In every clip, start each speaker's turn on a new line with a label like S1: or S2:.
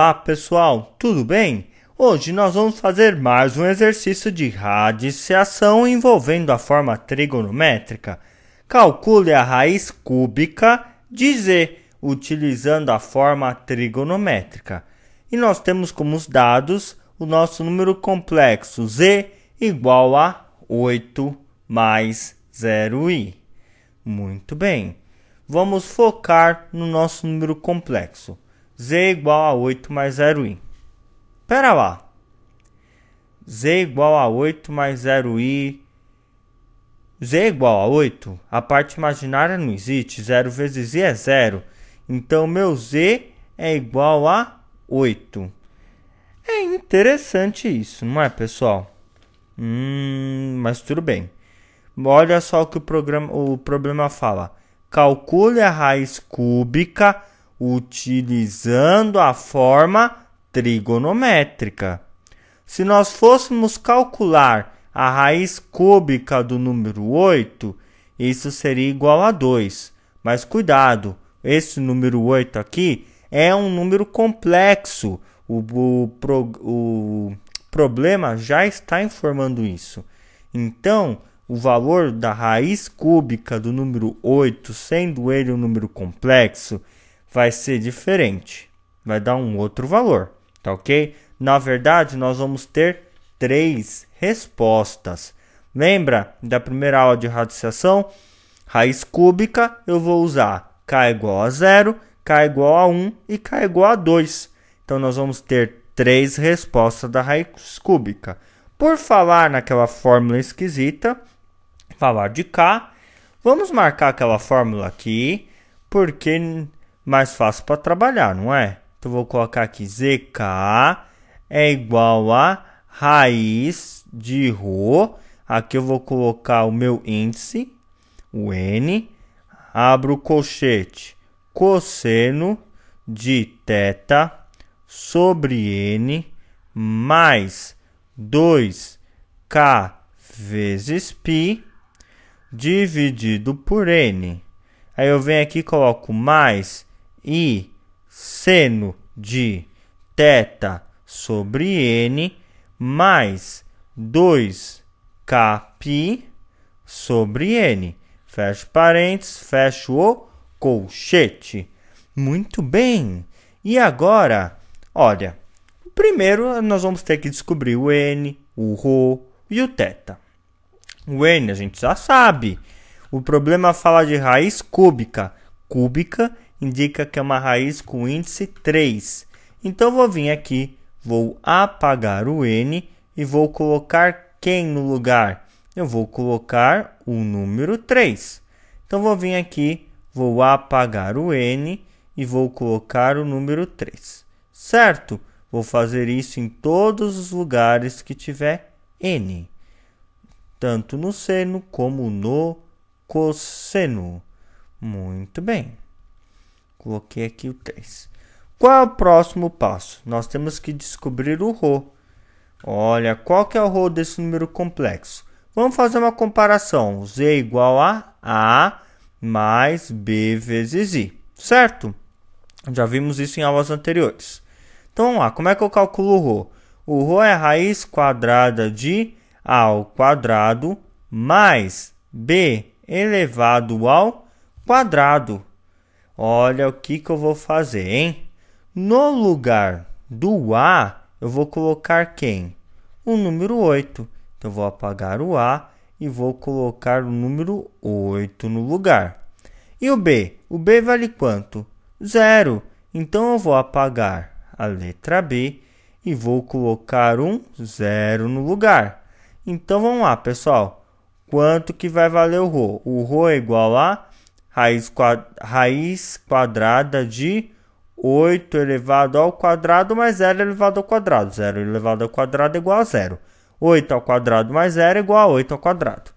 S1: Olá pessoal, tudo bem? Hoje nós vamos fazer mais um exercício de radiciação envolvendo a forma trigonométrica. Calcule a raiz cúbica de z utilizando a forma trigonométrica. E nós temos como os dados o nosso número complexo z igual a 8 mais 0i. Muito bem, vamos focar no nosso número complexo. Z igual a 8 mais 0i. Pera lá. Z igual a 8 mais 0i. Z igual a 8. A parte imaginária não existe. 0 vezes i é 0. Então, meu Z é igual a 8. É interessante isso, não é, pessoal? Mas tudo bem. Olha só o que o problema fala. Calcule a raiz cúbica utilizando a forma trigonométrica. Se nós fôssemos calcular a raiz cúbica do número 8, isso seria igual a 2. Mas cuidado, esse número 8 aqui é um número complexo. O problema já está informando isso. Então, o valor da raiz cúbica do número 8, sendo ele um número complexo, vai ser diferente, vai dar um outro valor, tá ok? Na verdade, nós vamos ter 3 respostas. Lembra da primeira aula de radiciação? Raiz cúbica, eu vou usar k igual a 0, k igual a 1 e k igual a 2. Então, nós vamos ter 3 respostas da raiz cúbica. Por falar naquela fórmula esquisita, falar de k, vamos marcar aquela fórmula aqui, porque mais fácil para trabalhar, não é? Então, vou colocar aqui zk é igual a raiz de ρ. Aqui eu vou colocar o meu índice, o n. Abro o colchete, cosseno de θ sobre n mais 2k vezes π dividido por n. Aí eu venho aqui e coloco mais i seno de θ sobre n mais 2k π sobre n. Fecho parênteses, fecho o colchete. Muito bem. E agora, olha, primeiro nós vamos ter que descobrir o n, o ρ e o θ. O n a gente já sabe. O problema fala de raiz cúbica. Cúbica indica que é uma raiz com índice 3. Então, vou vir aqui, vou apagar o n e vou colocar quem no lugar? Eu vou colocar o número 3. Então, vou vir aqui, vou apagar o n e vou colocar o número 3. Certo? Vou fazer isso em todos os lugares que tiver n. Tanto no seno como no cosseno. Muito bem. Coloquei aqui o 3. Qual é o próximo passo? Nós temos que descobrir o ρ. Olha, qual que é o ρ desse número complexo? Vamos fazer uma comparação. Z igual a mais B vezes I. Certo? Já vimos isso em aulas anteriores. Então, vamos lá. Como é que eu calculo o ρ? O ρ é a raiz quadrada de A ao quadrado mais B elevado ao quadrado. Olha o que eu vou fazer, hein? No lugar do A, eu vou colocar quem? O número 8. Então, eu vou apagar o A e vou colocar o número 8 no lugar. E o B? O B vale quanto? 0. Então, eu vou apagar a letra B e vou colocar um 0 no lugar. Então, vamos lá, pessoal. Quanto que vai valer o ρ? O ρ é igual a raiz quadrada de 8 elevado ao quadrado mais 0 elevado ao quadrado. 0 elevado ao quadrado é igual a 0. 8 ao quadrado mais 0 é igual a 8 ao quadrado.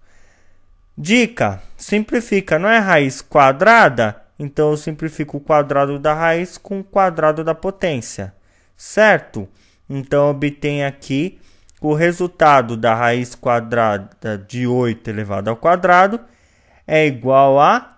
S1: Dica, simplifica, não é raiz quadrada? Então, eu simplifico o quadrado da raiz com o quadrado da potência. Certo? Então, eu obtenho aqui o resultado da raiz quadrada de 8 elevado ao quadrado é igual a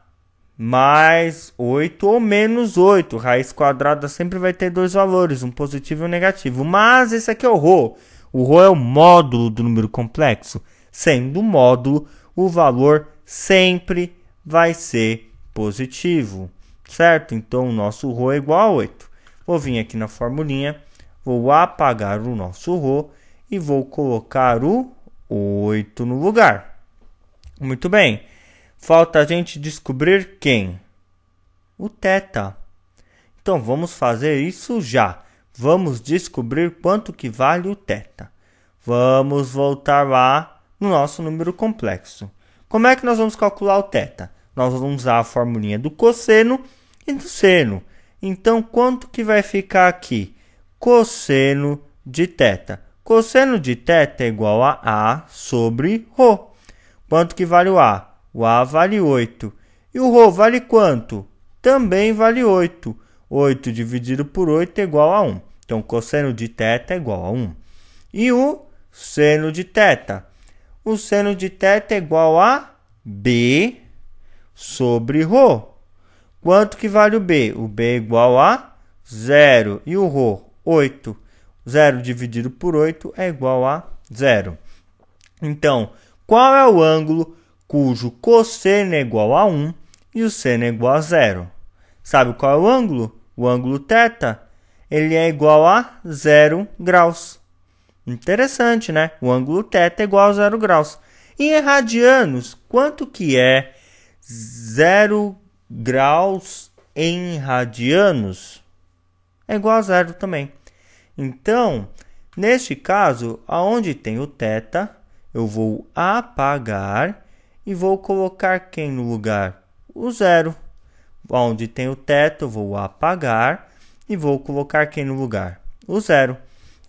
S1: mais 8 ou menos 8. Raiz quadrada sempre vai ter dois valores, um positivo e um negativo. Mas esse aqui é o ρ. O ρ é o módulo do número complexo. Sendo módulo, o valor sempre vai ser positivo, certo? Então, o nosso ρ é igual a 8. Vou vir aqui na formulinha, vou apagar o nosso ρ e vou colocar o 8 no lugar. Muito bem. Falta a gente descobrir quem? O θ. Então, vamos fazer isso já. Vamos descobrir quanto que vale o θ. Vamos voltar lá no nosso número complexo. Como é que nós vamos calcular o θ? Nós vamos usar a formulinha do cosseno e do seno. Então, quanto que vai ficar aqui? Cosseno de θ. Cosseno de θ é igual a A sobre ρ. Quanto que vale o A? O A vale 8. E o ρ vale quanto? Também vale 8. 8 dividido por 8 é igual a 1. Então, cosseno de θ é igual a 1. E o seno de θ? O seno de θ é igual a B sobre ρ. Quanto que vale o B? O B é igual a 0. E o ρ? 8. 0 dividido por 8 é igual a 0. Então, qual é o ângulo cujo cosseno é igual a 1 e o seno é igual a 0? Sabe qual é o ângulo? O ângulo θ, ele é igual a 0 graus. Interessante, né? O ângulo θ é igual a 0 graus. E em radianos, quanto que é 0 graus em radianos? É igual a 0 também. Então, neste caso, aonde tem o θ, eu vou apagar e vou colocar quem no lugar? O 0. Onde tem o θ, eu vou apagar e vou colocar quem no lugar? O 0.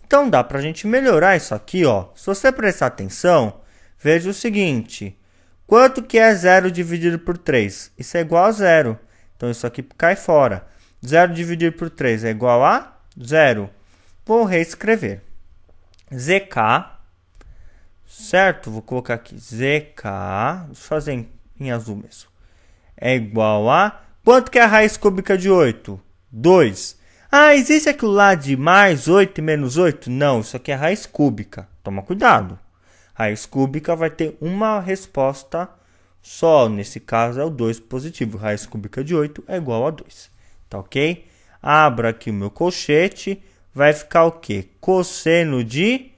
S1: Então, dá para a gente melhorar isso aqui, ó. Se você prestar atenção, veja o seguinte. Quanto que é 0 dividido por 3? Isso é igual a 0. Então, isso aqui cai fora. 0 dividido por 3 é igual a 0. Vou reescrever. ZK, certo? Vou colocar aqui ZK, deixa eu fazer em azul mesmo. É igual a... Quanto que é a raiz cúbica de 8? 2. Ah, existe aquilo lá de mais 8 e menos 8? Não, isso aqui é raiz cúbica. Toma cuidado. Raiz cúbica vai ter uma resposta só. Nesse caso é o 2 positivo. Raiz cúbica de 8 é igual a 2. Tá ok? Abro aqui o meu colchete. Vai ficar o quê? Cosseno de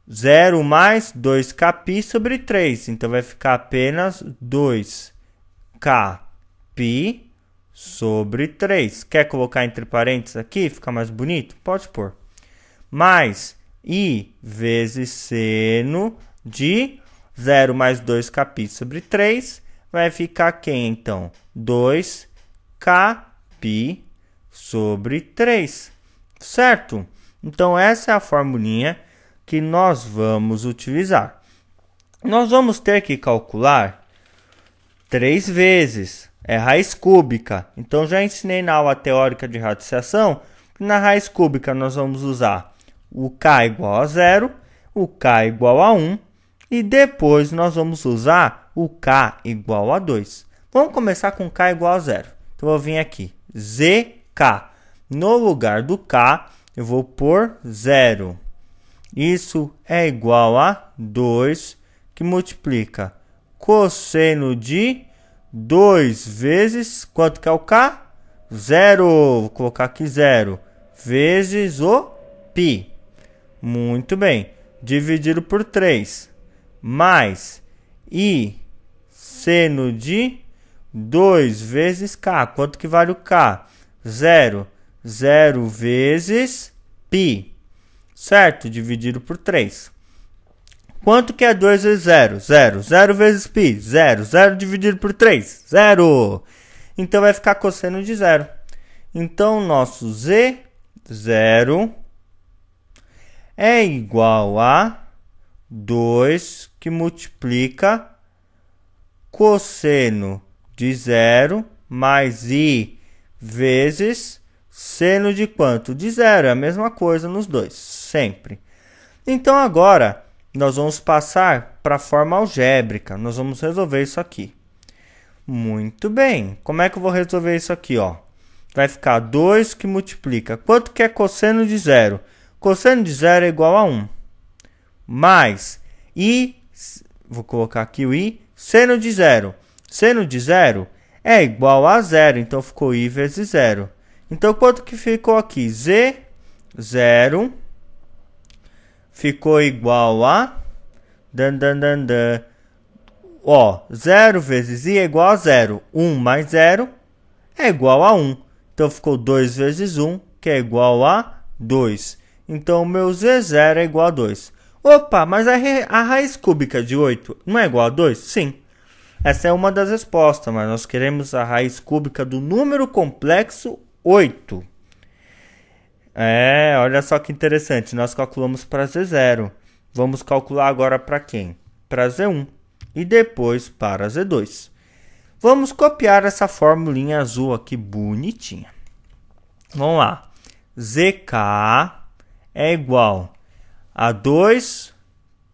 S1: 0 mais 2kπ sobre 3. Então, vai ficar apenas 2kπ sobre 3. Quer colocar entre parênteses aqui? Fica mais bonito? Pode pôr. Mais I vezes seno de 0 mais 2kπ sobre 3. Vai ficar quem, então? 2kπ sobre 3. Certo? Então, essa é a formulinha que nós vamos utilizar. Nós vamos ter que calcular 3 vezes. É raiz cúbica. Então, já ensinei na aula teórica de radiciação que na raiz cúbica nós vamos usar o k igual a 0, o k igual a 1 e depois nós vamos usar o k igual a 2. Vamos começar com k igual a 0. Então, eu vou vir aqui, zk. No lugar do k, eu vou pôr 0. Isso é igual a 2, que multiplica cosseno de 2 vezes, quanto que é o k? 0. Vou colocar aqui 0. Vezes o π. Muito bem. Dividido por 3. Mais I seno de 2 vezes k. Quanto que vale o k? 0. 0 vezes π. Certo? Dividido por 3. Quanto que é 2 vezes 0? 0. 0 vezes π? 0. 0 dividido por 3? 0. Então, vai ficar cosseno de 0. Então, nosso Z0 é igual a 2 que multiplica cosseno de 0 mais I vezes seno de quanto? De 0. É a mesma coisa nos dois, sempre. Então, agora, nós vamos passar para a forma algébrica. Nós vamos resolver isso aqui. Muito bem. Como é que eu vou resolver isso aqui, ó? Vai ficar 2 que multiplica. Quanto que é cosseno de 0? Cosseno de 0 é igual a 1. Mais i, vou colocar aqui o i, seno de 0. Seno de 0 é igual a 0, então ficou i vezes 0. Então, quanto que ficou aqui? Z0 ficou igual a... Ó, 0 vezes i é igual a 0. 1 mais 0 é igual a 1. Então, ficou 2 vezes 1, que é igual a 2. Então, o meu Z0 é igual a 2. Opa, mas a raiz cúbica de 8 não é igual a 2? Sim. Essa é uma das respostas, mas nós queremos a raiz cúbica do número complexo 8. Olha só que interessante. Nós calculamos para Z0. Vamos calcular agora para quem? Para Z1. E depois para Z2. Vamos copiar essa formulinha azul aqui bonitinha. Vamos lá. ZK é igual a 2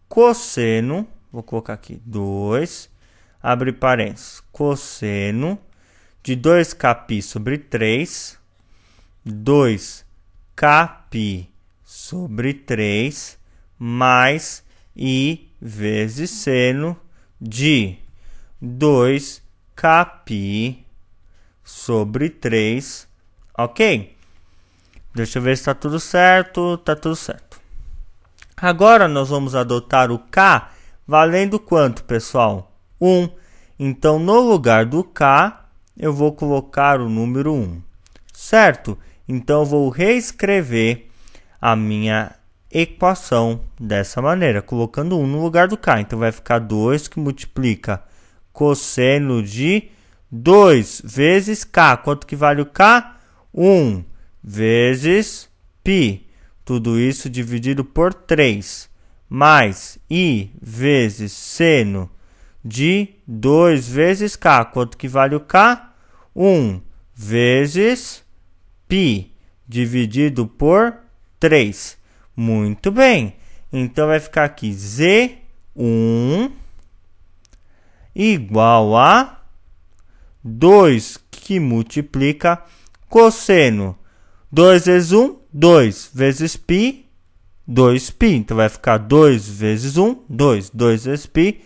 S1: cosseno. Vou colocar aqui 2. Abre parênteses. Cosseno de 2kπ sobre 3. 2kπ sobre 3 mais i vezes seno de 2kπ sobre 3, ok? Deixa eu ver se está tudo certo. Está tudo certo. Agora nós vamos adotar o k valendo quanto, pessoal? 1. Então, no lugar do k, eu vou colocar o número 1, certo? Então, eu vou reescrever a minha equação dessa maneira, colocando 1 no lugar do k. Então, vai ficar 2 que multiplica cosseno de 2 vezes k. Quanto que vale o k? 1 vezes π. Tudo isso dividido por 3. Mais i vezes seno de 2 vezes k. Quanto que vale o k? 1 vezes π dividido por 3. Muito bem. Então, vai ficar aqui Z1 igual a 2 que multiplica cosseno. 2 vezes 1, 2 vezes π, 2π. Então, vai ficar 2 vezes 1, 2. 2 vezes π,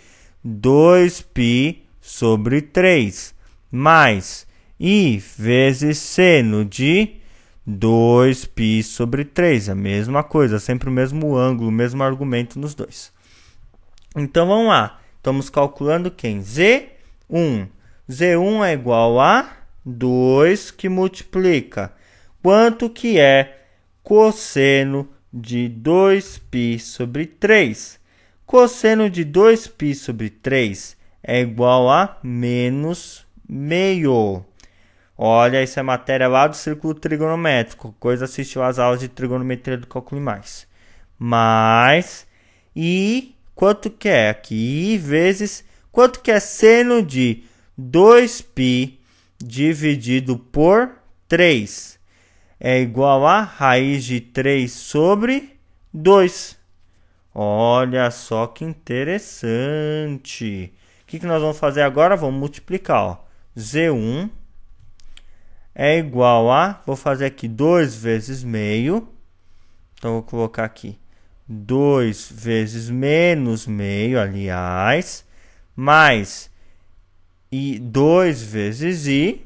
S1: 2π sobre 3. Mais i vezes seno de 2π sobre 3. A mesma coisa, sempre o mesmo ângulo, o mesmo argumento nos dois. Então, vamos lá. Estamos calculando quem? Z1. Z1 é igual a 2 que multiplica. Quanto que é cosseno de 2π sobre 3? Cosseno de 2π sobre 3 é igual a menos meio. Olha, isso é matéria lá do círculo trigonométrico. Coisa assistiu às aulas de trigonometria do Cálculo Mais. Mais, e quanto que é aqui? I vezes, quanto que é seno de 2π dividido por 3? É igual a raiz de 3 sobre 2. Olha só que interessante. O que nós vamos fazer agora? Vamos multiplicar. Ó. Z1 é igual a... Vou fazer aqui 2 vezes meio. Então, vou colocar aqui 2 vezes menos meio, aliás. Mais e 2 vezes i.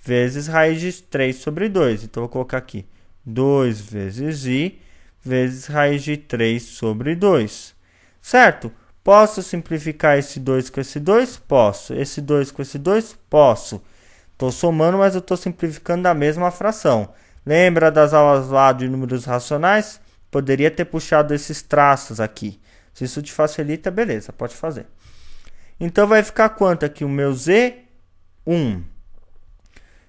S1: Vezes raiz de 3 sobre 2. Então, vou colocar aqui 2 vezes i vezes raiz de 3 sobre 2. Certo? Posso simplificar esse 2 com esse 2? Posso. Esse 2 com esse 2? Posso. Estou somando, mas eu estou simplificando da mesma fração. Lembra das aulas lá de números racionais? Poderia ter puxado esses traços aqui. Se isso te facilita, beleza, pode fazer. Então, vai ficar quanto aqui? O meu Z1.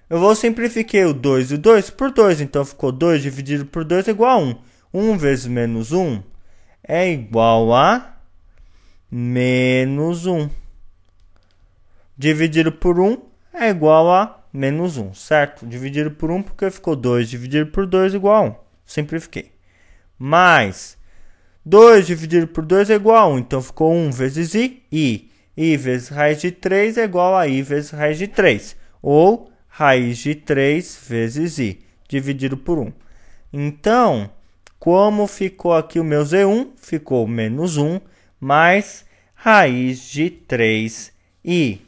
S1: Eu vou simplificar o 2 e o 2 por 2. Então, ficou 2 dividido por 2 é igual a 1. 1 vezes menos 1 é igual a menos 1. Dividido por 1 é igual a menos 1, certo? Dividido por 1 porque ficou 2 dividido por 2 igual a 1. Simplifiquei. Mais 2 dividido por 2 é igual a 1. Então, ficou 1 vezes i. I vezes raiz de 3 é igual a I vezes raiz de 3. Ou raiz de 3 vezes I, dividido por 1. Então, como ficou aqui o meu Z1? Ficou menos 1 mais raiz de 3i.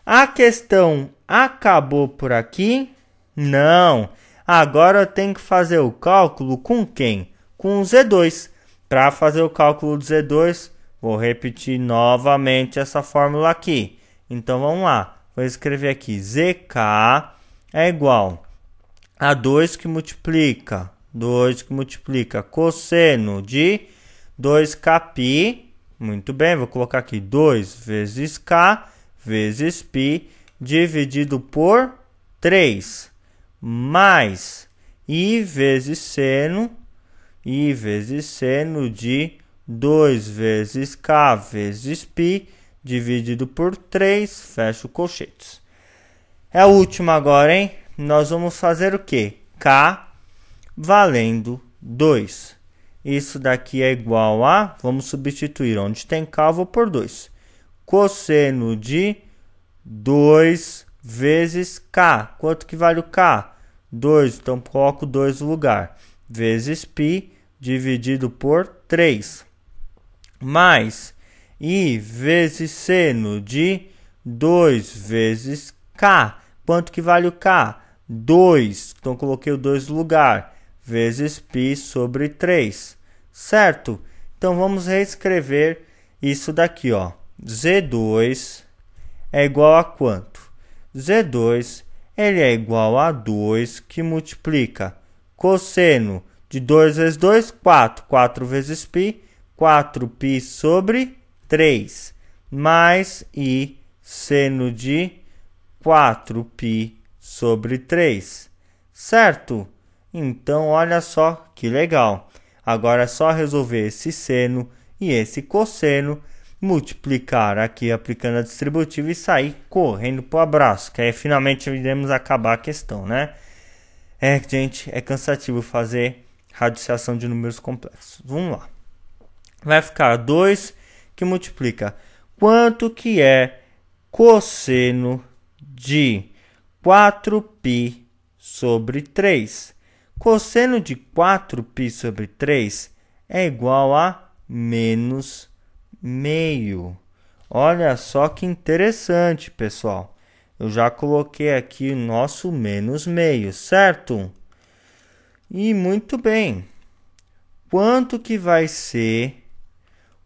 S1: A questão acabou por aqui? Não. Agora eu tenho que fazer o cálculo com quem? Com o Z2. Para fazer o cálculo do Z2, vou repetir novamente essa fórmula aqui. Então, vamos lá. Vou escrever aqui. ZK é igual a 2 que multiplica cosseno de 2kπ. Muito bem, vou colocar aqui 2 vezes k vezes π dividido por 3 mais I vezes seno de 2 vezes k vezes π dividido por 3, fecha o colchetes. É a última agora, hein? Nós vamos fazer o quê? K valendo 2. Isso daqui é igual a, vamos substituir, onde tem k eu vou por 2. Cosseno de 2 vezes k. Quanto que vale o k? 2, então coloco 2 no lugar. Vezes π dividido por 3. Mais I vezes seno de 2 vezes k. Quanto que vale o k? 2, então coloquei o 2 no lugar. Vezes π sobre 3. Certo? Então vamos reescrever isso daqui, ó. Z2 é igual a quanto? Z2 ele é igual a 2 que multiplica cosseno de 2 vezes 2, 4. 4 vezes π, 4π sobre 3. Mais I seno de 4π sobre 3. Certo? Então, olha só que legal. Agora é só resolver esse seno e esse cosseno, multiplicar aqui aplicando a distributiva e sair correndo para o abraço, que aí finalmente iremos acabar a questão, né? Gente, é cansativo fazer radiciação de números complexos. Vamos lá. Vai ficar 2 que multiplica. Quanto que é cosseno de 4π sobre 3? Cosseno de 4π sobre 3 é igual a menos meio. Olha só que interessante, pessoal. Eu já coloquei aqui o nosso menos meio, certo? E muito bem. Quanto que vai ser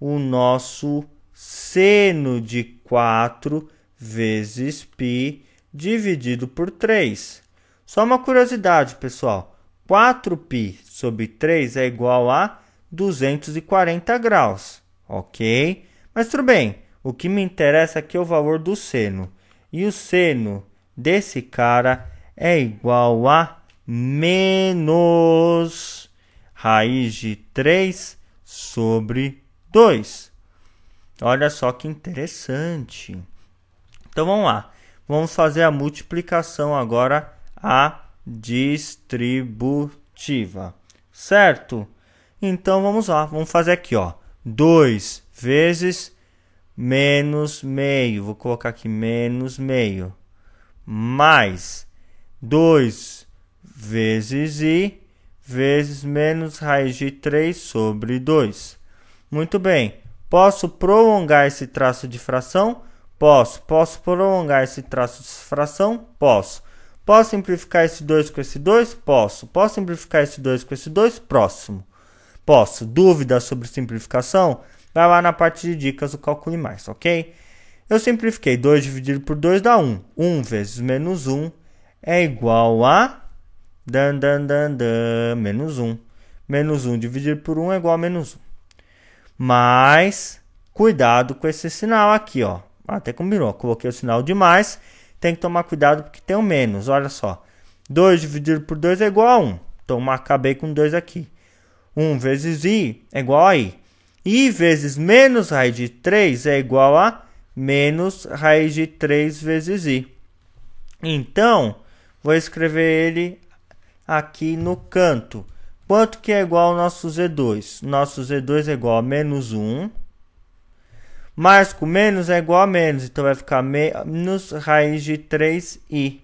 S1: o nosso seno de 4 vezes π dividido por 3? Só uma curiosidade, pessoal. 4π sobre 3 é igual a 240 graus, ok? Mas tudo bem, o que me interessa aqui é o valor do seno. E o seno desse cara é igual a menos raiz de 3 sobre 2. Olha só que interessante. Então vamos lá. Vamos fazer a multiplicação agora a distributiva, certo? Então vamos lá, vamos fazer aqui, ó, 2 vezes menos meio, vou colocar aqui menos meio, mais 2 vezes I vezes menos raiz de 3 sobre 2. Muito bem, posso prolongar esse traço de fração? Posso prolongar esse traço de fração? Posso. Posso simplificar esse 2 com esse 2? Posso. Posso simplificar esse 2 com esse 2? Próximo. Posso. Dúvidas sobre simplificação? Vai lá na parte de dicas do Calcule Mais, ok? Eu simplifiquei 2 dividido por 2 dá 1. 1 vezes menos 1 é igual a menos 1. Menos 1 dividido por 1 é igual a menos 1. Mas, cuidado com esse sinal aqui, ó. Até combinou. Coloquei o sinal de mais. Tem que tomar cuidado porque tem um menos. Olha só. 2 dividido por 2 é igual a 1. Então, acabei com 2 aqui. 1 vezes I é igual a I. I vezes menos raiz de 3 é igual a menos raiz de 3 vezes I. Então, vou escrever ele aqui no canto. Quanto que é igual ao nosso Z2? Nosso Z2 é igual a menos 1 Mais com menos é igual a menos. Então vai ficar menos raiz de 3i.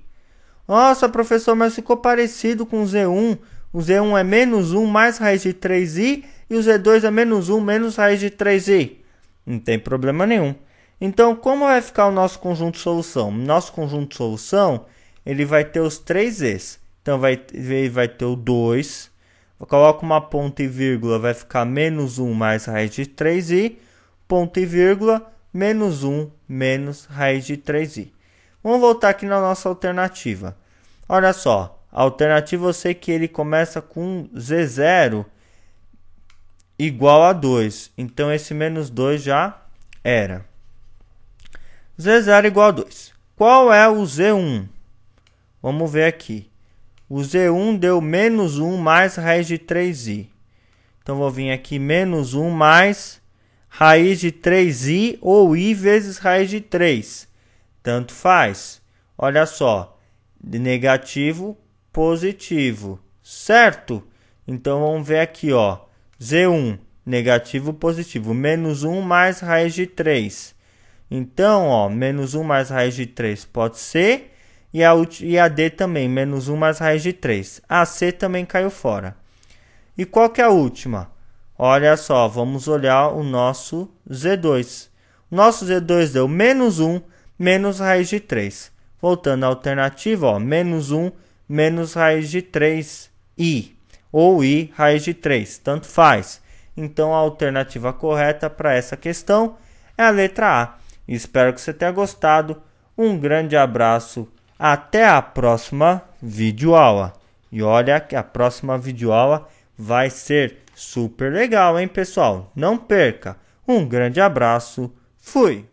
S1: Nossa, professor, mas ficou parecido com o Z1. O Z1 é menos 1 mais raiz de 3i. E o Z2 é menos 1 menos raiz de 3i. Não tem problema nenhum. Então, como vai ficar o nosso conjunto de solução? Nosso conjunto de solução, ele vai ter os 3e's. Então, vai ter o 2. Coloca uma ponto e vírgula, vai ficar menos 1 mais raiz de 3i. Ponto e vírgula, menos 1 menos raiz de 3i. Vamos voltar aqui na nossa alternativa. Olha só, a alternativa eu sei que ele começa com Z0 igual a 2. Então, esse menos 2 já era. Z0 igual a 2. Qual é o Z1? Vamos ver aqui. O Z1 deu menos 1 mais raiz de 3i. Então, vou vir aqui menos 1 mais raiz de 3i ou i vezes raiz de 3. Tanto faz. Olha só. De negativo, positivo. Certo? Então, vamos ver aqui, ó. Z1, negativo, positivo. Menos 1 mais raiz de 3. Então, ó, menos 1 mais raiz de 3 pode ser. E a D também, menos 1 mais raiz de 3. A C também caiu fora. E qual que é a última? Olha só, vamos olhar o nosso Z2. O nosso Z2 deu menos 1 menos raiz de 3. Voltando à alternativa, ó, menos 1 menos raiz de 3i. Ou i raiz de 3, tanto faz. Então, a alternativa correta para essa questão é a letra A. Espero que você tenha gostado. Um grande abraço. Até a próxima videoaula. E olha que a próxima videoaula vai ser super legal, hein, pessoal? Não perca. Um grande abraço. Fui!